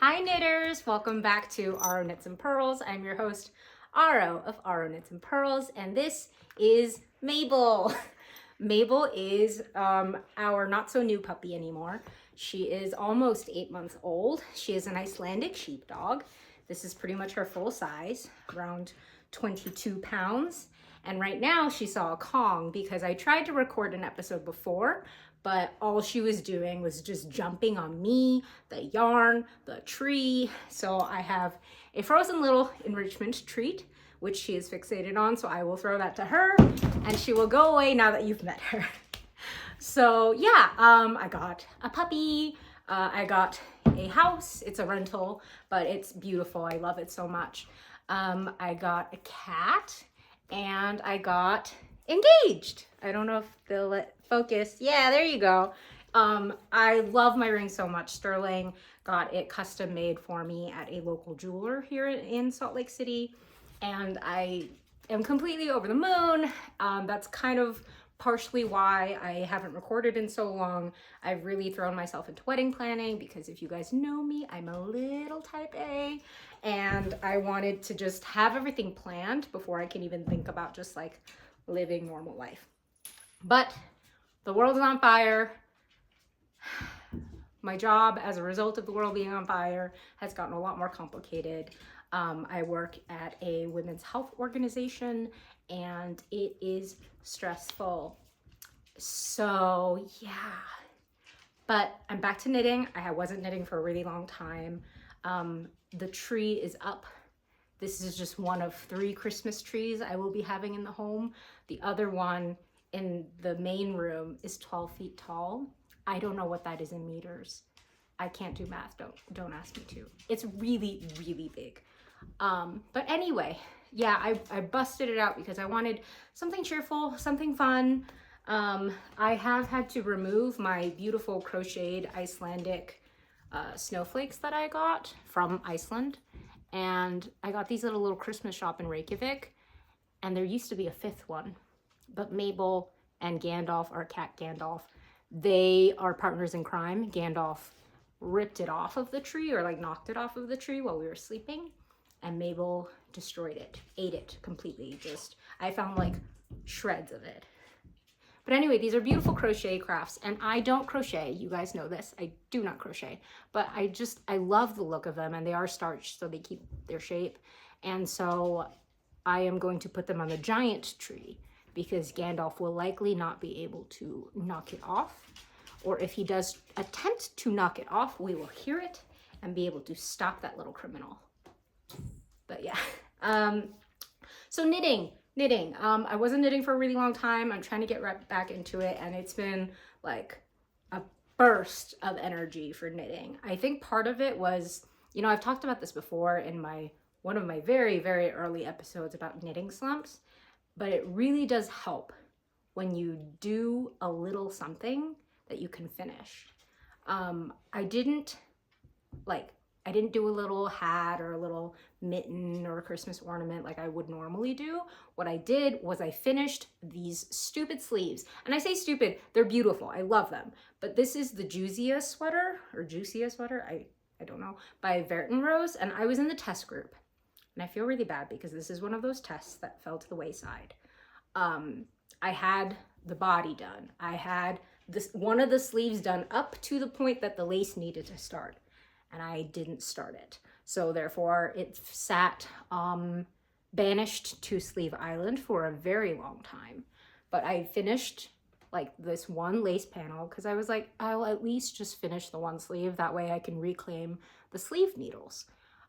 Hi knitters, welcome back to Aro Knits and Purls. I'm your host, Aro of Aro Knits and Purls, and this is Mabel. Mabel is our not so new puppy anymore. She is almost 8 months old. She is an Icelandic sheepdog. This is pretty much her full size, around 22 pounds. And right now she saw a Kong because I tried to record an episode before, but all she was doing was just jumping on me, the yarn, the tree. So I have a frozen little enrichment treat, which she is fixated on. So I will throw that to her and she will go away now that you've met her. So yeah, I got a puppy. I got a house. It's a rental, but it's beautiful. I love it so much. I got a cat and I got engaged. I don't know if they'll let focus. Yeah, there you go. I love my ring so much. Sterling got it custom made for me at a local jeweler here in Salt Lake City, and I am completely over the moon. That's kind of partially why I haven't recorded in so long. I've really thrown myself into wedding planning because if you guys know me, I'm a little type A, and I wanted to just have everything planned before I can even think about just like living normal life. But the world is on fire. My job, as a result of the world being on fire, has gotten a lot more complicated. I work at a women's health organization and it is stressful. So yeah, but I'm back to knitting. I wasn't knitting for a really long time. The tree is up. This is just one of 3 Christmas trees I will be having in the home. The other one in the main room is 12 feet tall. I don't know what that is in meters. I can't do math, don't ask me to. It's really, really big. But anyway, yeah, I busted it out because I wanted something cheerful, something fun. I have had to remove my beautiful crocheted Icelandic snowflakes that I got from Iceland. And I got these at a little Christmas shop in Reykjavik, and there used to be a 5th one, but Mabel and Gandalf, our cat Gandalf, they are partners in crime. Gandalf ripped it off of the tree, or like knocked it off of the tree while we were sleeping, and Mabel destroyed it, ate it completely. I found like shreds of it. But anyway, these are beautiful crochet crafts, and I don't crochet. You guys know this. I do not crochet, but I love the look of them, and they are starched, so they keep their shape. And so I am going to put them on the giant tree because Gandalf will likely not be able to knock it off. Or if he does attempt to knock it off, we will hear it and be able to stop that little criminal. But yeah, so knitting. I wasn't knitting for a really long time. I'm trying to get right back into it, and it's been like a burst of energy for knitting. I think part of it was, you know, I've talked about this before in one of my very, very early episodes about knitting slumps, but it really does help when you do a little something that you can finish. I didn't do a little hat or a little mitten or a Christmas ornament like I would normally do. What I did was I finished these stupid sleeves. And I say stupid, they're beautiful. I love them. But this is the Juicia sweater, I don't know, by Verton Rose. And I was in the test group. And I feel really bad because this is one of those tests that fell to the wayside. I had the body done. I had one of the sleeves done up to the point that the lace needed to start, and I didn't start it. So therefore it sat banished to Sleeve Island for a very long time. But I finished like this one lace panel because I was like, I'll at least just finish the one sleeve. That way I can reclaim the sleeve needles.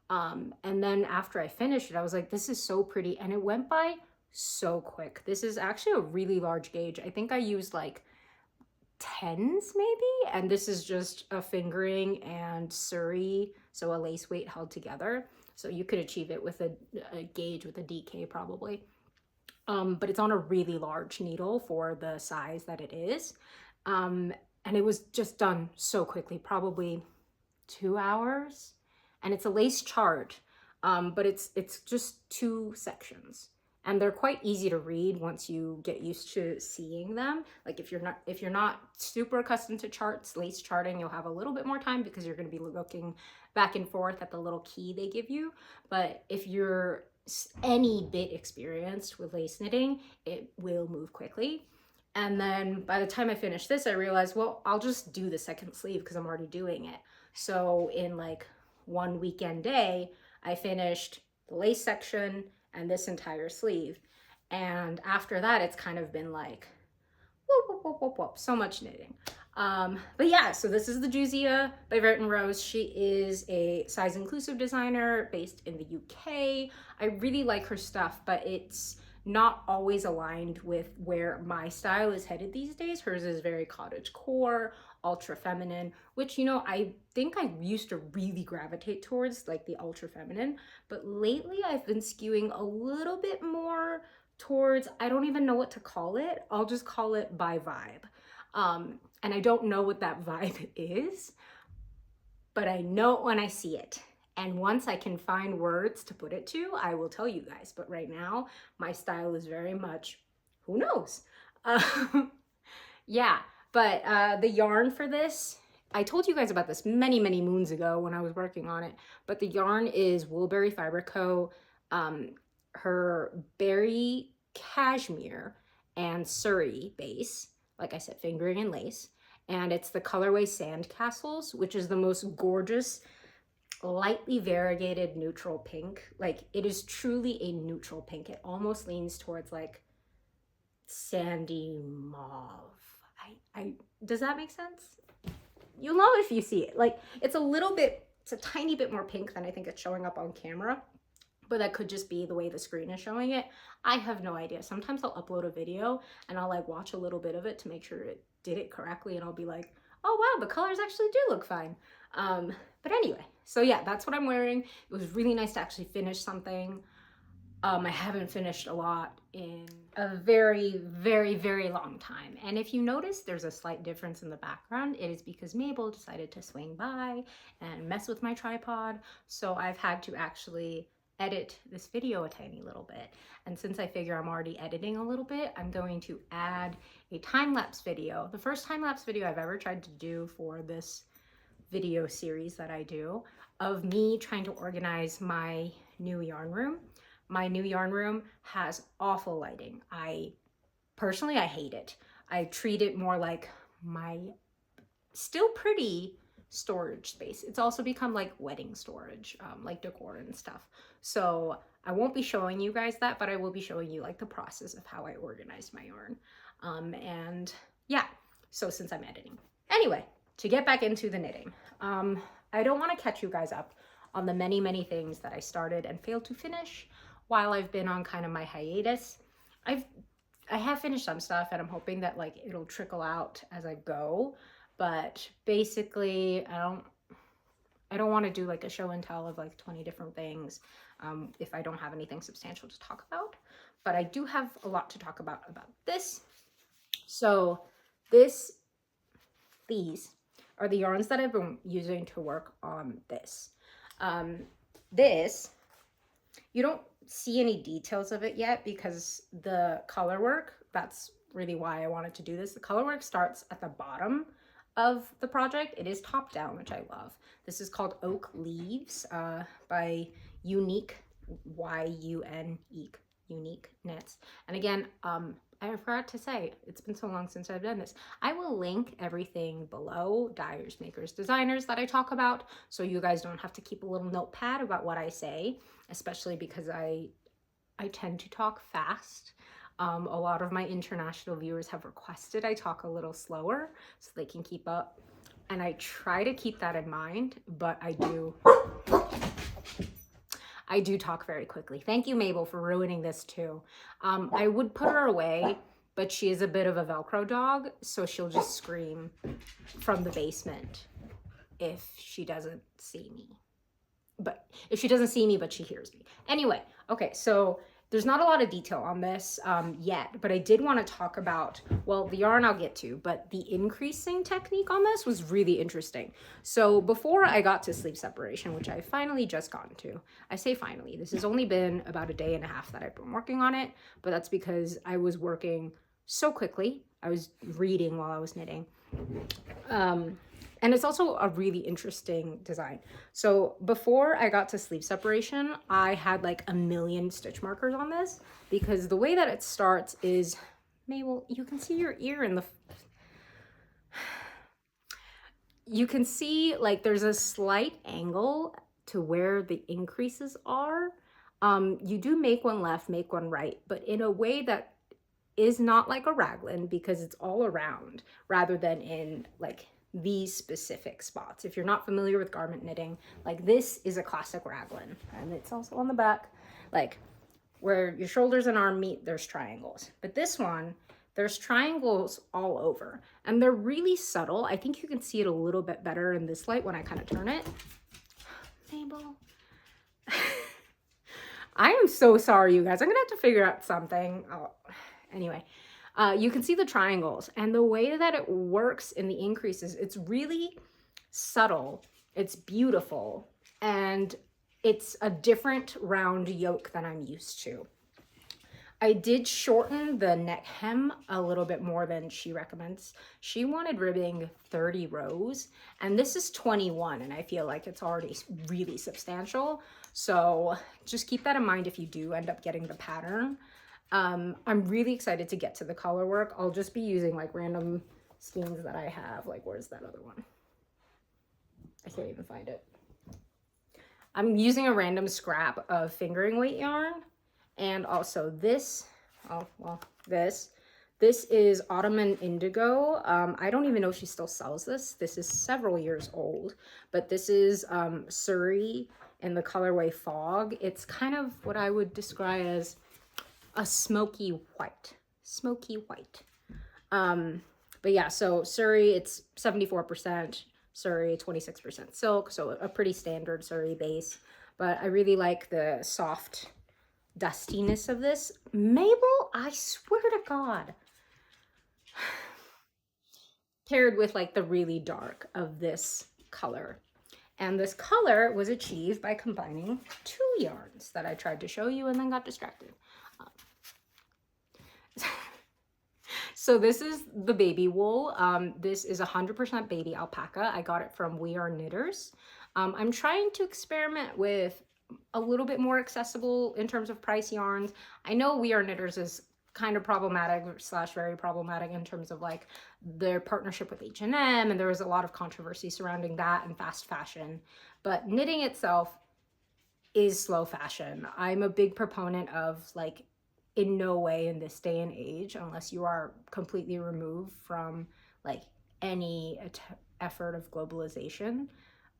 And then after I finished it, I was like, this is so pretty. And it went by so quick. This is actually a really large gauge. I think I used like 10s maybe, and this is just a fingering and Sari, so a lace weight held together. So you could achieve it with a gauge with a DK probably. But it's on a really large needle for the size that it is. And it was just done so quickly, probably 2 hours. And it's a lace chart, but it's just 2 sections. and they're quite easy to read once you get used to seeing them. Like if you're not super accustomed to charts, lace charting, you'll have a little bit more time because you're going to be looking back and forth at the little key they give you. But if you're any bit experienced with lace knitting, it will move quickly. And then by the time I finished this, I realized, well, I'll just do the second sleeve because I'm already doing it. So in like one weekend day, I finished the lace section and this entire sleeve. And after that, it's kind of been like, whoop, whoop, whoop, whoop, whoop, so much knitting. But yeah, so this is the Juzia by Vert and Rose. She is a size inclusive designer based in the UK. I really like her stuff, but it's not always aligned with where my style is headed these days. Hers is very cottage core, ultra feminine, which, you know, I think I used to really gravitate towards, like the ultra feminine, but lately I've been skewing a little bit more towards, I don't even know what to call it. I'll just call it by vibe. And I don't know what that vibe is, but I know it when I see it. And once I can find words to put it to, I will tell you guys. But right now, my style is very much, who knows? Yeah, but the yarn for this, I told you guys about this many, many moons ago when I was working on it. But the yarn is Woolberry Fiber Co. Her berry cashmere and Sari base, like I said, fingering and lace. And it's the colorway Sandcastles, which is the most gorgeous, lightly variegated neutral pink. Like, it is truly a neutral pink. It almost leans towards like sandy mauve. Does that make sense? You'll know if you see it. Like, it's a tiny bit more pink than I think it's showing up on camera, but that could just be the way the screen is showing it. I have no idea. Sometimes I'll upload a video and I'll like watch a little bit of it to make sure it did it correctly, and I'll be like, oh wow, the colors actually do look fine. But anyway, so yeah, that's what I'm wearing. It was really nice to actually finish something. I haven't finished a lot in a very, very, very long time. And if you notice there's a slight difference in the background, it is because Mabel decided to swing by and mess with my tripod. So I've had to actually edit this video a tiny little bit. And since I figure I'm already editing a little bit, I'm going to add a time-lapse video. The first time-lapse video I've ever tried to do for this video series that I do of me trying to organize my new yarn room. My new yarn room has awful lighting. Personally, I hate it. I treat it more like my still pretty storage space. It's also become like wedding storage, like decor and stuff. So I won't be showing you guys that, but I will be showing you like the process of how I organize my yarn. And yeah, so since I'm editing. Anyway, to get back into the knitting, I don't want to catch you guys up on the many, many things that I started and failed to finish while I've been on kind of my hiatus. I have finished some stuff, and I'm hoping that like it'll trickle out as I go. But basically, I don't want to do like a show and tell of like 20 different things if I don't have anything substantial to talk about. But I do have a lot to talk about this. So these are the yarns that I've been using to work on this. This, you don't see any details of it yet because the color work, that's really why I wanted to do this. The color work starts at the bottom of the project. It is top down, which I love. This is called Oak Leaves by Yunique, Y-U-N-E, Yunique Knits. And again, I forgot to say, it's been so long since I've done this. I will link everything below, dyers, makers, designers that I talk about, so you guys don't have to keep a little notepad about what I say, especially because I tend to talk fast. A lot of my international viewers have requested I talk a little slower so they can keep up. And I try to keep that in mind, but I do talk very quickly. Thank you, Mabel, for ruining this too. I would put her away, but she is a bit of a Velcro dog, so she'll just scream from the basement if she doesn't see me. But if she doesn't see me, but she hears me. Anyway, okay, so there's not a lot of detail on this yet, but I did want to talk about, well, the yarn I'll get to, but the increasing technique on this was really interesting. So before I got to sleeve separation, which I finally just gotten to, I say finally, this has only been about a day and a half that I've been working on it, but that's because I was working so quickly. I was reading while I was knitting. And it's also a really interesting design. So before I got to sleeve separation, I had like a million stitch markers on this because the way that it starts is, Mabel, you can see your ear in the, you can see like there's a slight angle to where the increases are. You do make one left, make one right, but in a way that is not like a raglan because it's all around rather than in like these specific spots. If you're not familiar with garment knitting, like this is a classic raglan, and it's also on the back, like where your shoulders and arm meet, there's triangles. But this one, there's triangles all over, and they're really subtle. I think you can see it a little bit better in this light when I kind of turn it. Mabel. I am so sorry, you guys. I'm gonna have to figure out something. Anyway. You can see the triangles, and the way that it works in the increases, it's really subtle, it's beautiful, and it's a different round yoke than I'm used to. I did shorten the neck hem a little bit more than she recommends. She wanted ribbing 30 rows, and this is 21, and I feel like it's already really substantial. So just keep that in mind if you do end up getting the pattern. I'm really excited to get to the color work. I'll just be using like random skeins that I have. Like, where's that other one? I can't even find it. I'm using a random scrap of fingering weight yarn, and also this, oh, well, this is Autumn and Indigo. I don't even know if she still sells this. This is several years old, but this is Sari in the colorway Fog. It's kind of what I would describe as a smoky white. But yeah, so Sari, it's 74%, Sari 26% silk, so a pretty standard Sari base. But I really like the soft dustiness of this. Mabel, I swear to God, paired with like the really dark of this color. And this color was achieved by combining two yarns that I tried to show you and then got distracted. So this is the baby wool. This is 100% baby alpaca. I got it from We Are Knitters. I'm trying to experiment with a little bit more accessible in terms of price yarns. I know We Are Knitters is kind of problematic / very problematic in terms of like their partnership with H&M, and there was a lot of controversy surrounding that and fast fashion. But knitting itself is slow fashion. I'm a big proponent of like, in no way in this day and age, unless you are completely removed from like any effort of globalization.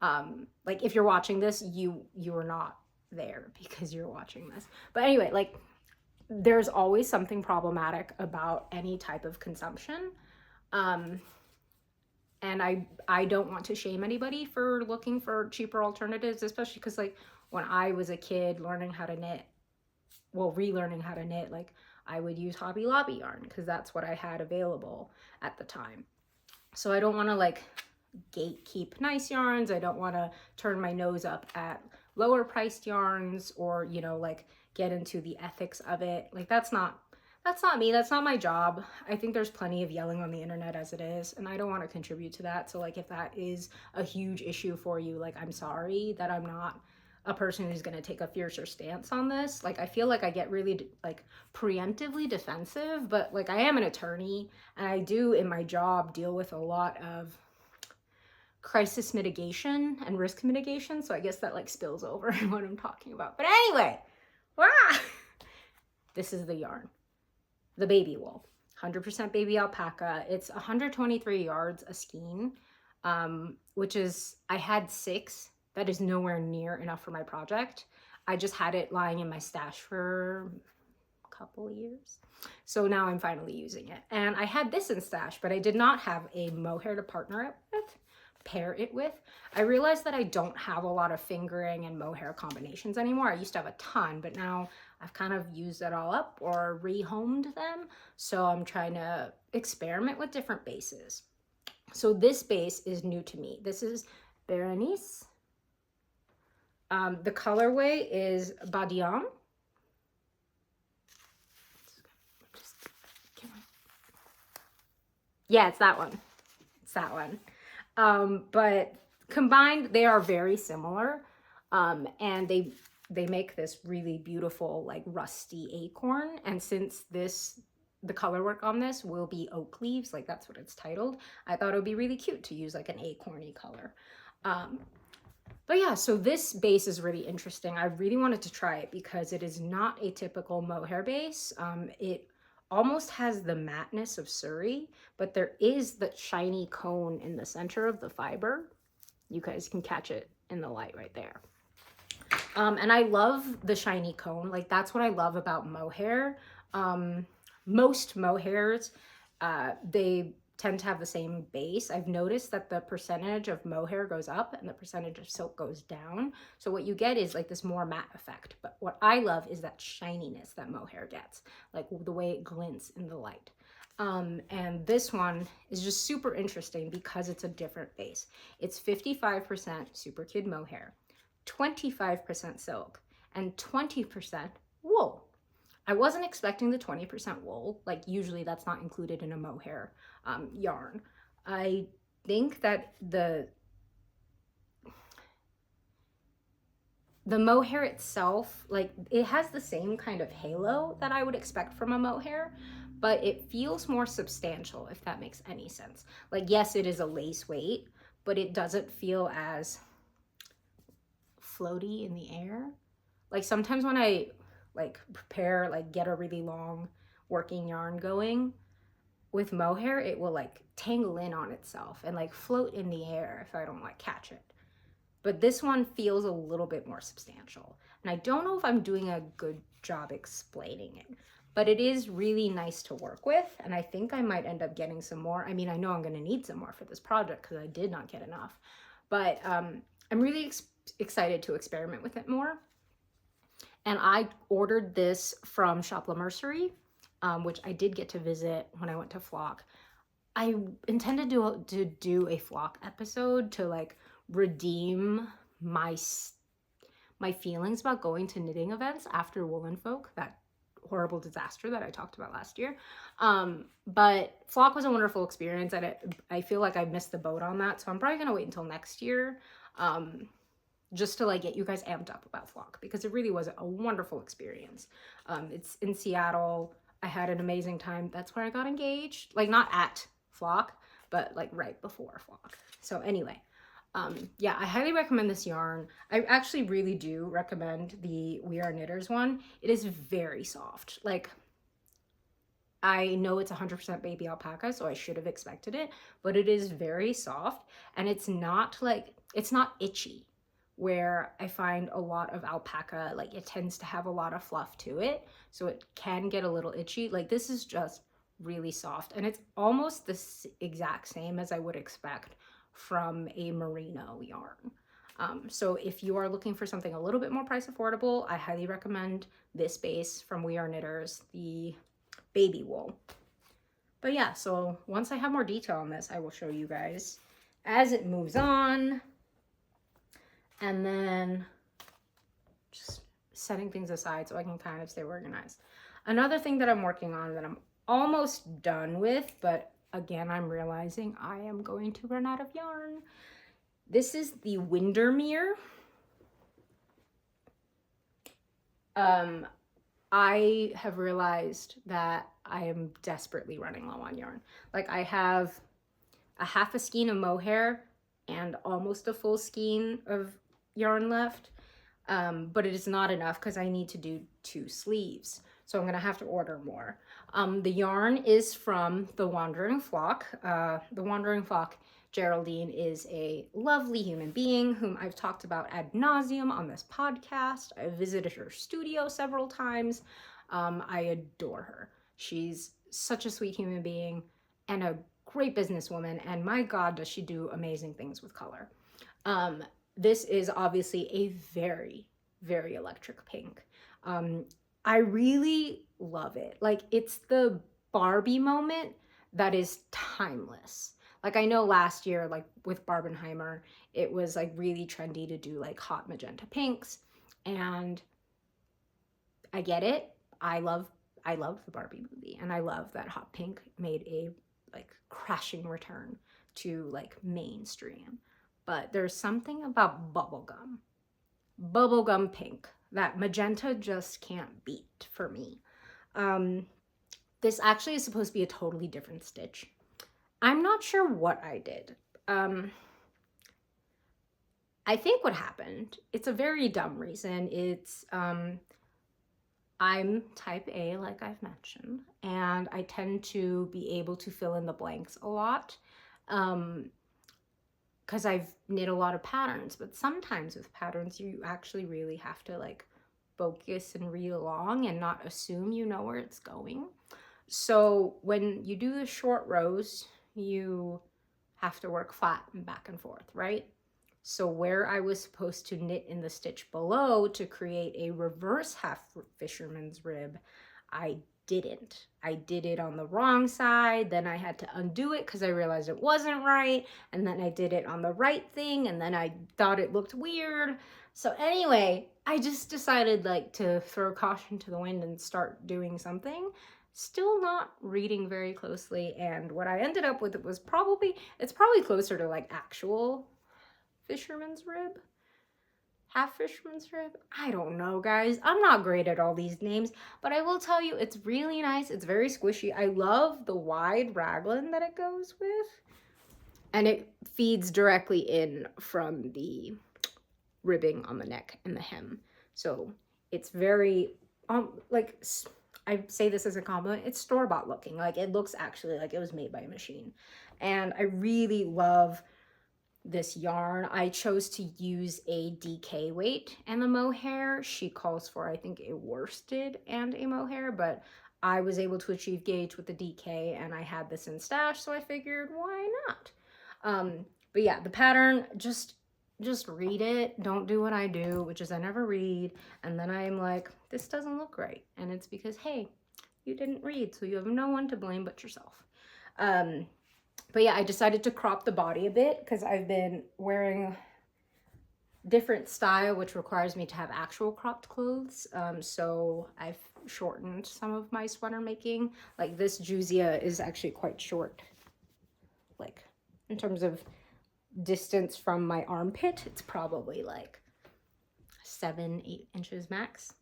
Like if you're watching this, you are not there because you're watching this. But anyway, like there's always something problematic about any type of consumption. And I don't want to shame anybody for looking for cheaper alternatives, especially because like when I was a kid learning how to knit, well, relearning how to knit, like I would use Hobby Lobby yarn because that's what I had available at the time. So I don't want to like gatekeep nice yarns. I don't want to turn my nose up at lower priced yarns or, you know, like get into the ethics of it. Like that's not me. That's not my job. I think there's plenty of yelling on the internet as it is, and I don't want to contribute to that. So like if that is a huge issue for you, like I'm sorry that I'm not a person who's going to take a fiercer stance on this. Like I feel like I get really like preemptively defensive, but like I am an attorney and I do in my job deal with a lot of crisis mitigation and risk mitigation, so I guess that like spills over in what I'm talking about. But anyway, this is the yarn, the baby wool, 100% baby alpaca. It's 123 yards a skein, which is, I had 6. That is nowhere near enough for my project. I just had it lying in my stash for a couple years. So now I'm finally using it. And I had this in stash, but I did not have a mohair to partner it with. pair it with. I realized that I don't have a lot of fingering and mohair combinations anymore. I used to have a ton, but now I've kind of used it all up or rehomed them. So I'm trying to experiment with different bases. So this base is new to me. This is Berenice. The colorway is Badian. Yeah, it's that one. It's that one. But combined, they are very similar. And they make this really beautiful, like rusty acorn. And since the color work on this will be oak leaves, like that's what it's titled, I thought it would be really cute to use like an acorny color. But yeah, so this base is really interesting. I really wanted to try it because it is not a typical mohair base. It almost has the matteness of Sari, but there is the shiny cone in the center of the fiber. You guys can catch it in the light right there. And I love the shiny cone. Like that's what I love about mohair. Most mohairs, they tend to have the same base. I've noticed that the percentage of mohair goes up and the percentage of silk goes down. So what you get is like this more matte effect. But what I love is that shininess that mohair gets, like the way it glints in the light. And this one is just super interesting because it's a different base. It's 55% Super Kid mohair, 25% silk, and 20% wool. I wasn't expecting the 20% wool. Like usually that's not included in a mohair yarn. I think that the mohair itself, like it has the same kind of halo that I would expect from a mohair, but it feels more substantial, if that makes any sense. Like yes, it is a lace weight, but it doesn't feel as floaty in the air. Like sometimes when I like prepare, like get a really long working yarn going with mohair, it will like tangle in on itself and like float in the air if I don't like catch it. But this one feels a little bit more substantial. And I don't know if I'm doing a good job explaining it, but it is really nice to work with. And I think I might end up getting some more. I mean, I know I'm gonna need some more for this project because I did not get enough, but I'm really excited to experiment with it more. And I ordered this from Shop La Mercerie, which I did get to visit when I went to Flock. I intended to do a Flock episode to like redeem my feelings about going to knitting events after Woolen Folk, that horrible disaster that I talked about last year. But Flock was a wonderful experience, and I feel like I missed the boat on that. So I'm probably gonna wait until next year. Just to like get you guys amped up about Flock because it really was a wonderful experience. It's in Seattle. I had an amazing time. That's where I got engaged. Like not at Flock, but like right before Flock. So anyway, yeah, I highly recommend this yarn. I actually really do recommend the We Are Knitters one. It is very soft. Like I know it's 100% baby alpaca, so I should have expected it, but it is very soft and it's not itchy, where I find a lot of alpaca, like it tends to have a lot of fluff to it, so it can get a little itchy. Like this is just really soft, and it's almost the exact same as I would expect from a merino yarn. So if you are looking for something a little bit more price affordable, I highly recommend this base from We Are Knitters, the baby wool. But yeah, so once I have more detail on this, I will show you guys as it moves on. And then just setting things aside so I can kind of stay organized. Another thing that I'm working on that I'm almost done with, but again, I'm realizing I am going to run out of yarn. This is the Windermere. I have realized that I am desperately running low on yarn. Like I have a half a skein of mohair and almost a full skein of yarn left, but it is not enough because I need to do 2 sleeves, so I'm gonna have to order more. The yarn is from the Wandering Flock. The Wandering Flock, Geraldine, is a lovely human being whom I've talked about ad nauseum on this podcast. I've visited her studio several times. I adore her. She's such a sweet human being and a great businesswoman, and my God, does she do amazing things with color. This is obviously a very, very electric pink. I really love it. Like, it's the Barbie moment that is timeless. Like, I know last year, like with Barbenheimer, it was like really trendy to do like hot magenta pinks, and I get it. I love the Barbie movie, and I love that hot pink made a like crashing return to like mainstream. But there's something about bubblegum pink that magenta just can't beat for me. This actually is supposed to be a totally different stitch. I'm not sure what I did. I think what happened, it's a very dumb reason. It's, I'm type A, like I've mentioned, and I tend to be able to fill in the blanks a lot. Because I've knit a lot of patterns, but sometimes with patterns, you actually really have to like focus and read along and not assume you know where it's going. So when you do the short rows, you have to work flat and back and forth, right? So where I was supposed to knit in the stitch below to create a reverse half fisherman's rib, I didn't. I did it on the wrong side, then I had to undo it because I realized it wasn't right, and then I did it on the right thing, and then I thought it looked weird. So anyway, I just decided like to throw caution to the wind and start doing something. Still not reading very closely, and what I ended up with was it's probably closer to like actual fisherman's rib, half fisherman's rib. I don't know, guys. I'm not great at all these names, but I will tell you it's really nice. It's very squishy. I love the wide raglan that it goes with, and it feeds directly in from the ribbing on the neck and the hem. So it's very like, I say this as a compliment, it's store-bought looking. Like, it looks actually like it was made by a machine, and I really love this yarn. I chose to use a DK weight and the mohair. She calls for, I think, a worsted and a mohair, but I was able to achieve gauge with the DK, and I had this in stash, so I figured, why not? But yeah, the pattern, just read it. Don't do what I do, which is I never read, and then I'm like, this doesn't look right, and it's because, hey, you didn't read, so you have no one to blame but yourself. But yeah, I decided to crop the body a bit because I've been wearing different style, which requires me to have actual cropped clothes. So I've shortened some of my sweater making. Like, this Juzia is actually quite short. Like, in terms of distance from my armpit, it's probably like 7-8 inches max,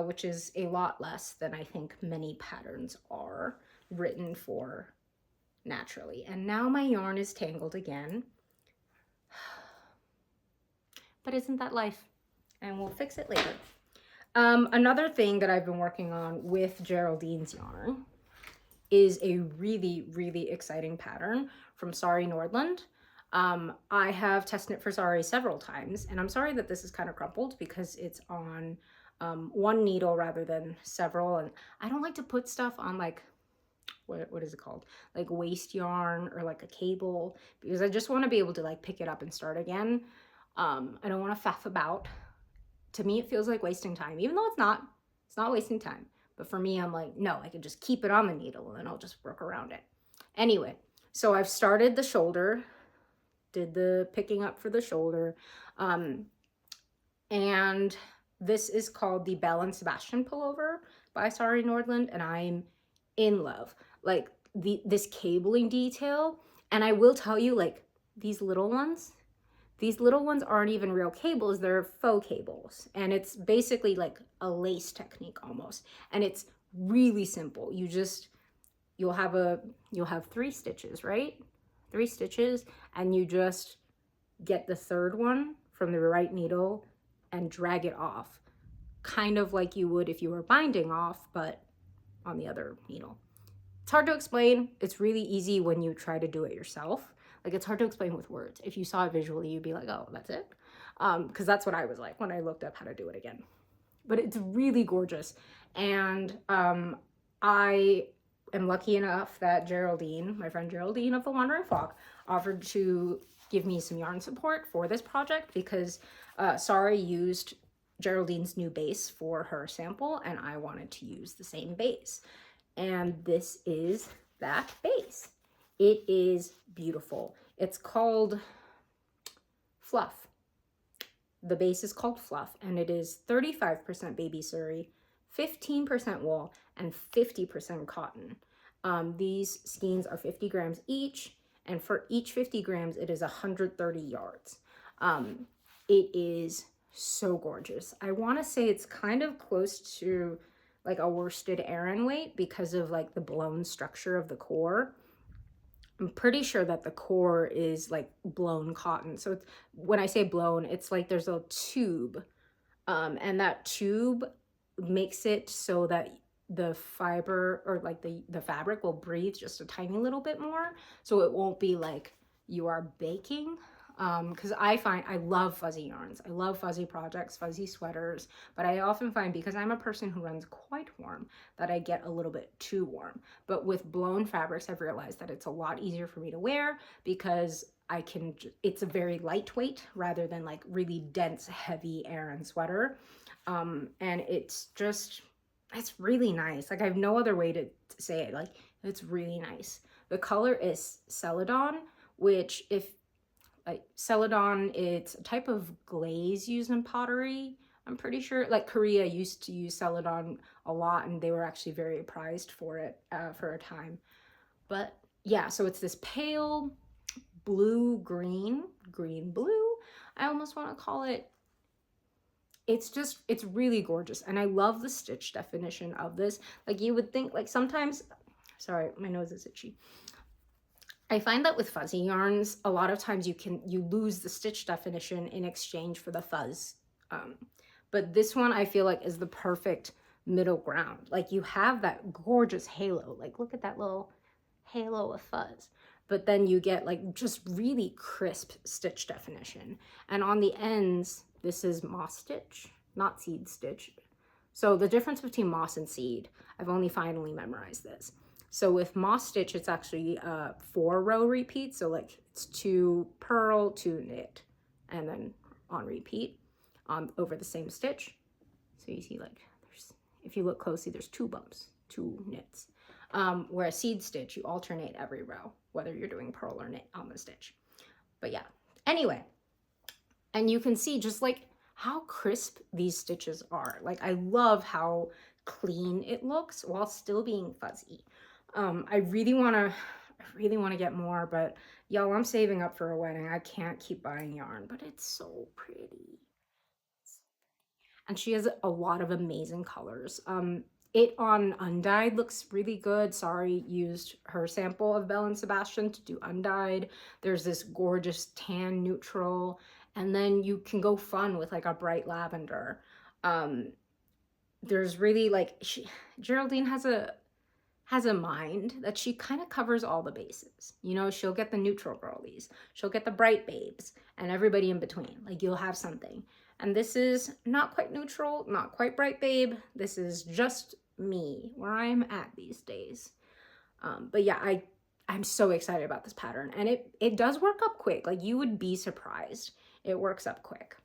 which is a lot less than I think many patterns are written for naturally. And now my yarn is tangled again, but isn't that life? And we'll fix it later. Another thing that I've been working on with Geraldine's yarn is a really, really exciting pattern from Sari Nordlund. I have test knit for Sari several times, and I'm sorry that this is kind of crumpled because it's on one needle rather than several, and I don't like to put stuff on like, what is it called, like waste yarn or like a cable, because I just want to be able to like pick it up and start again. I don't want to faff about. To me, it feels like wasting time, even though it's not wasting time. But for me, I'm like, no, I can just keep it on the needle and then I'll just work around it. Anyway, so I've started the shoulder, did the picking up for the shoulder, and this is called the Bell and Sebastian Pullover by Sari Nordlund, and I'm in love. Like, this cabling detail, and I will tell you, like, these little ones aren't even real cables, they're faux cables, and it's basically like a lace technique almost, and it's really simple. You'll have 3 stitches, right? 3 stitches, and you just get the third one from the right needle and drag it off, kind of like you would if you were binding off, but on the other needle. It's hard to explain. It's really easy when you try to do it yourself. Like, it's hard to explain with words. If you saw it visually, you'd be like, oh, that's it. Because that's what I was like when I looked up how to do it again. But it's really gorgeous. And I am lucky enough that Geraldine, my friend Geraldine of the Wandering Flock, offered to give me some yarn support for this project because Sari used Geraldine's new base for her sample and I wanted to use the same base. And this is that base. It is beautiful. It's called Fluff. The base is called Fluff, and it is 35% baby suri, 15% wool, and 50% cotton. These skeins are 50 grams each, and for each 50 grams, it is 130 yards. It is so gorgeous. I want to say it's kind of close to like a worsted Aran weight because of like the blown structure of the core. I'm pretty sure that the core is like blown cotton. So it's, when I say blown, it's like there's a tube, and that tube makes it so that the fiber or like the fabric will breathe just a tiny little bit more, so it won't be like you are baking. Because I love fuzzy yarns. I love fuzzy projects, fuzzy sweaters, but I often find, because I'm a person who runs quite warm, that I get a little bit too warm. But with blown fabrics, I've realized that it's a lot easier for me to wear because it's a very lightweight rather than like really dense, heavy Aran sweater. And it's really nice. Like I have no other way to say it. Like it's really nice. The color is Celadon, which Celadon, it's a type of glaze used in pottery. I'm pretty sure like Korea used to use Celadon a lot and they were actually very prized for it for a time. But yeah, so it's this pale blue-green, green-blue, I almost want to call it. It's really gorgeous. And I love the stitch definition of this. Like you would think like sometimes, sorry, my nose is itchy. I find that with fuzzy yarns, a lot of times you lose the stitch definition in exchange for the fuzz. But this one I feel like is the perfect middle ground. Like you have that gorgeous halo, like look at that little halo of fuzz. But then you get like just really crisp stitch definition. And on the ends, this is moss stitch, not seed stitch. So the difference between moss and seed, I've only finally memorized this. So with moss stitch, it's actually 4 row repeats. So like it's 2 purl, 2 knit, and then on repeat over the same stitch. So you see like if you look closely, there's 2 bumps, 2 knits. Whereas seed stitch, you alternate every row, whether you're doing purl or knit on the stitch. But yeah, anyway, and you can see just like how crisp these stitches are. Like I love how clean it looks while still being fuzzy. I really want to get more, but y'all, I'm saving up for a wedding. I can't keep buying yarn, but it's so pretty. And she has a lot of amazing colors. It on undyed looks really good. Sari used her sample of Bell and Sebastian to do undyed. There's this gorgeous tan neutral, and then you can go fun with like a bright lavender. There's really like Geraldine has a mind that she kind of covers all the bases. You know, she'll get the neutral girlies, she'll get the bright babes, and everybody in between. Like you'll have something. And this is not quite neutral, not quite bright babe. This is just me, where I'm at these days. But yeah, I'm so excited about this pattern. And it does work up quick. Like you would be surprised. It works up quick.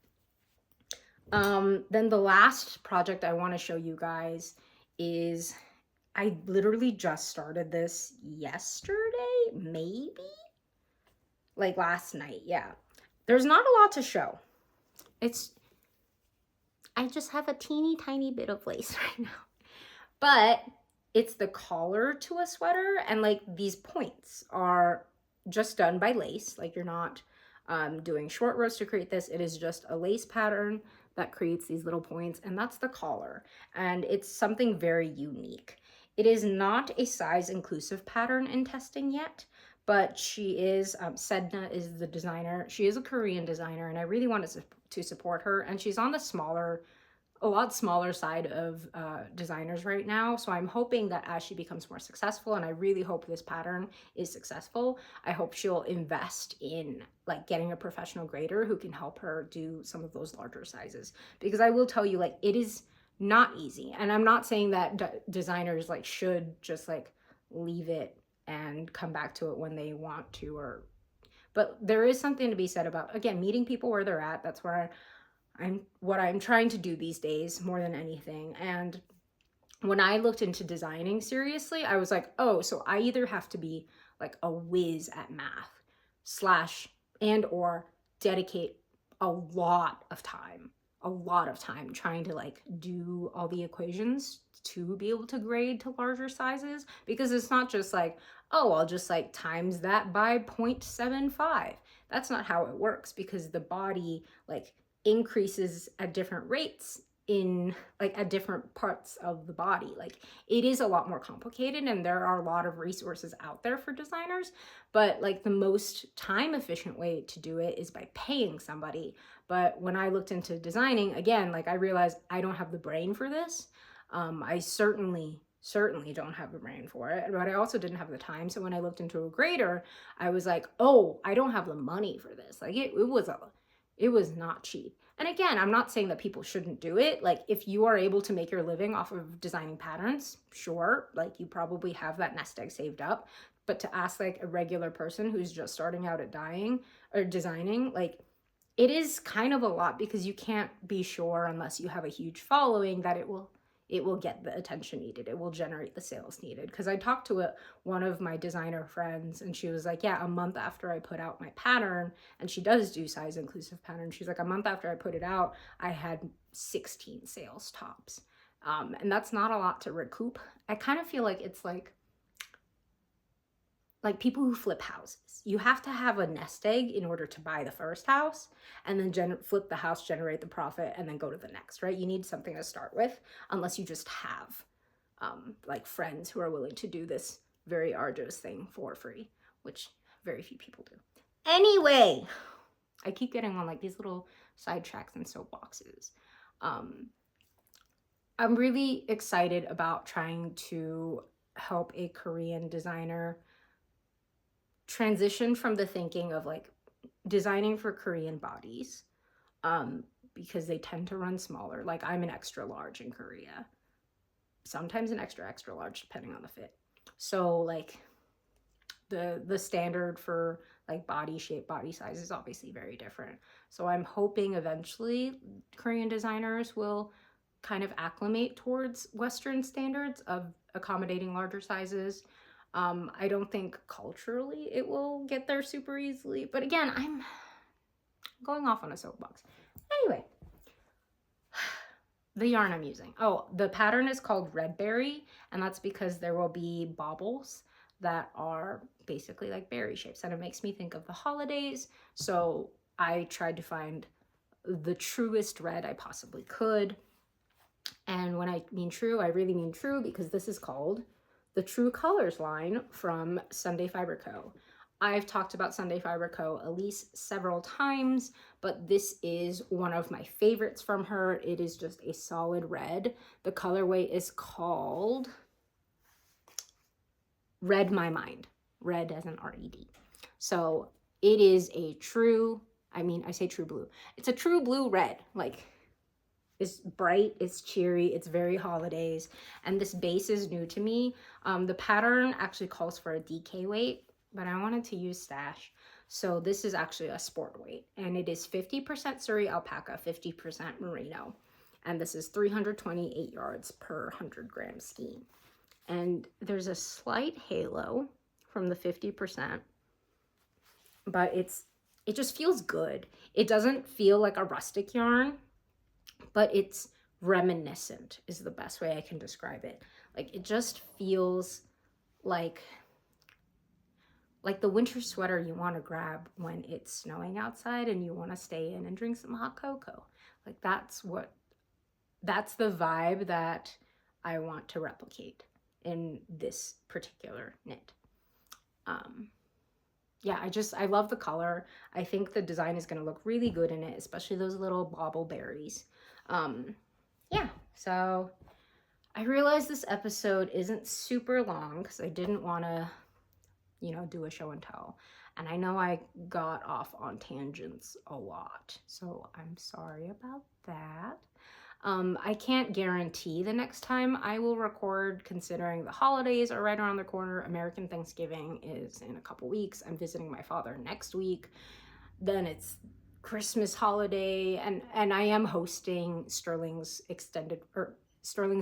Then the last project I want to show you guys is, I literally just started this yesterday, maybe? Like last night, yeah. There's not a lot to show. I just have a teeny tiny bit of lace right now. But it's the collar to a sweater, and like these points are just done by lace. Like you're not doing short rows to create this. It is just a lace pattern that creates these little points, and that's the collar. And it's something very unique. It is not a size inclusive pattern in testing yet, but she is, Sedna is the designer. She is a Korean designer, and I really wanted to support her. And she's on the a lot smaller side of designers right now. So I'm hoping that as she becomes more successful, and I really hope this pattern is successful, I hope she'll invest in like getting a professional grader who can help her do some of those larger sizes. Because I will tell you, like, it is not easy. And I'm not saying that designers like should just like leave it and come back to it when they want to. But there is something to be said about, again, meeting people where they're at. That's where what I'm trying to do these days more than anything. And when I looked into designing seriously, I was like, oh, so I either have to be like a whiz at math slash and or dedicate a lot of time trying to like do all the equations to be able to grade to larger sizes, because it's not just like, oh, I'll just like times that by 0.75. That's not how it works, because the body like increases at different rates in like at different parts of the body. Like it is a lot more complicated, and there are a lot of resources out there for designers, but like the most time efficient way to do it is by paying somebody. But when I looked into designing, again, like I realized I don't have the brain for this. I certainly don't have the brain for it, but I also didn't have the time. So when I looked into a grader, I was like, oh, I don't have the money for this. Like it was not cheap. And again, I'm not saying that people shouldn't do it. Like if you are able to make your living off of designing patterns, sure, like you probably have that nest egg saved up. But to ask like a regular person who's just starting out at designing, like it is kind of a lot, because you can't be sure unless you have a huge following that it will get the attention needed. It will generate the sales needed. Because I talked to one of my designer friends, and she was like, yeah, a month after I put out my pattern, and she does do size inclusive patterns, she's like, a month after I put it out, I had 16 sales tops. And that's not a lot to recoup. I kind of feel like it's like people who flip houses. You have to have a nest egg in order to buy the first house, and then flip the house, generate the profit, and then go to the next, right? You need something to start with, unless you just have like friends who are willing to do this very arduous thing for free, which very few people do. Anyway, I keep getting on like these little sidetracks and soapboxes. I'm really excited about trying to help a Korean designer transition from the thinking of like designing for Korean bodies, because they tend to run smaller. Like I'm an extra large in Korea, sometimes an extra large depending on the fit. So like the standard for like body shape, body size is obviously very different. So I'm hoping eventually Korean designers will kind of acclimate towards Western standards of accommodating larger sizes. I don't think culturally it will get there super easily, but again, I'm going off on a soapbox. Anyway, the yarn I'm using. Oh, the pattern is called Red Berry, and that's because there will be baubles that are basically like berry shapes, and it makes me think of the holidays. So I tried to find the truest red I possibly could. And when I mean true, I really mean true, because this is called the True Colors line from Sunday Fiber Co. I've talked about Sunday Fiber Co. at least several times, but this is one of my favorites from her. It is just a solid red. The colorway is called Red My Mind. Red as an R-E-D. So it is a true, I say true blue. It's a true blue red. Like, it's bright, it's cheery, it's very holidays, and this base is new to me. The pattern actually calls for a DK weight, but I wanted to use stash, so this is actually a sport weight, and it is 50% Sari alpaca, 50% merino, and this is 328 yards per 100 gram skein. And there's a slight halo from the 50%, but it just feels good. It doesn't feel like a rustic yarn, but it's reminiscent is the best way I can describe it. Like it just feels like the winter sweater you want to grab when it's snowing outside and you want to stay in and drink some hot cocoa. Like that's the vibe that I want to replicate in this particular knit. Yeah, I love the color. I think the design is going to look really good in it, especially those little bauble berries. Yeah, so I realized this episode isn't super long because I didn't want to, do a show and tell. And I know I got off on tangents a lot, so I'm sorry about that. I can't guarantee the next time I will record, considering the holidays are right around the corner. American Thanksgiving is in a couple weeks. I'm visiting my father next week. Then it's Christmas holiday, and I am hosting Sterling's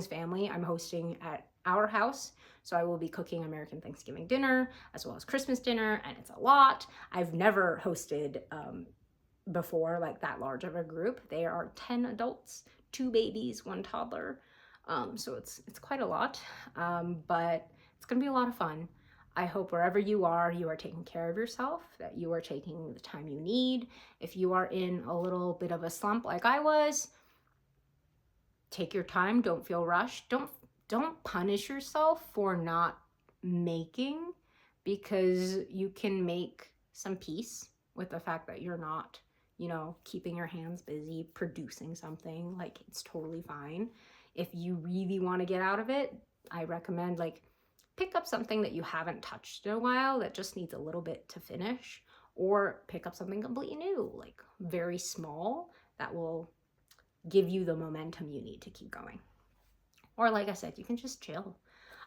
family. I'm hosting at our house. So I will be cooking American Thanksgiving dinner as well as Christmas dinner, and it's a lot. I've never hosted before, like that large of a group. There are 10 adults, 2 babies, 1 toddler. So it's quite a lot, but it's gonna be a lot of fun. I hope wherever you are taking care of yourself, that you are taking the time you need. If you are in a little bit of a slump like I was, take your time, don't feel rushed. Don't punish yourself for not making, because you can make some peace with the fact that you're not, you know, keeping your hands busy producing something. Like, it's totally fine. If you really want to get out of it, I recommend, like, pick up something that you haven't touched in a while that just needs a little bit to finish, or pick up something completely new, like very small, that will give you the momentum you need to keep going. Or like I said, you can just chill.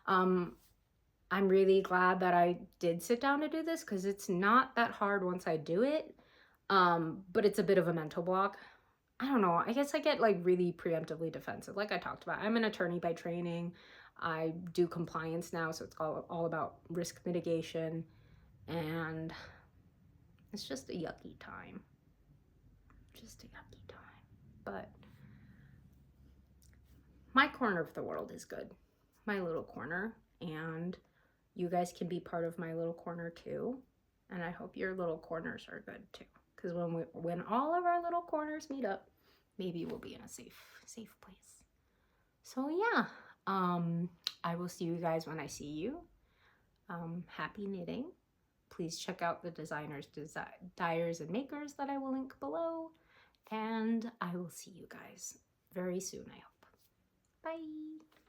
I'm really glad that I did sit down to do this, because it's not that hard once I do it, but it's a bit of a mental block. I don't know, I guess I get like really preemptively defensive. Like I talked about, I'm an attorney by training. I do compliance now, so it's all about risk mitigation, and it's just a yucky time. Just a yucky time. But my corner of the world is good. My little corner, and you guys can be part of my little corner too. And I hope your little corners are good too. Because when all of our little corners meet up, maybe we'll be in a safe place. So yeah. I will see you guys when I see you. Happy knitting. Please check out the designers, dyers, and makers that I will link below. And I will see you guys very soon, I hope. Bye.